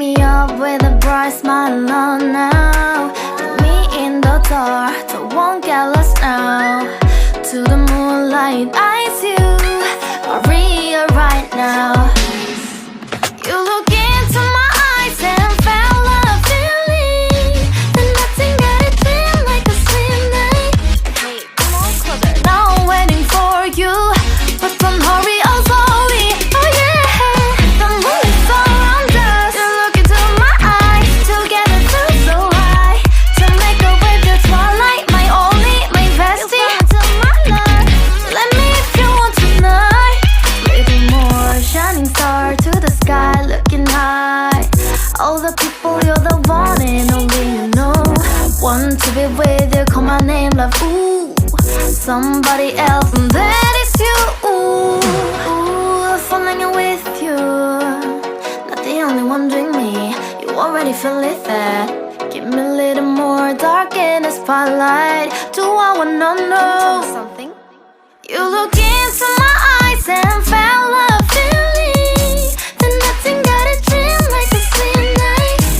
me up with a bright smile on now. Put me in the dark, so won't get lost now. To the moonlight, eyes you, Maria right now. You look into my eyes and felt a feeling that nothing got it feel like a slim night. Hey, come on closer. Now I'm waiting for you, but don't hurry, oh slowly. Oh yeah, the moon is around us. You look into my eyes, together feel so high. To make a way the twilight, my only, my bestie. You come into my life, let me if you want tonight. Little more shining star to the sky, looking high. All the people, you're the one and only you know. Want to be with you, call my name, love, ooh. Somebody else, and that is you, ooh. Falling with you, not the only one doing me. You already feel it there. Give me a little more dark in the spotlight. Do I wanna know? Can you tell me something? You look into my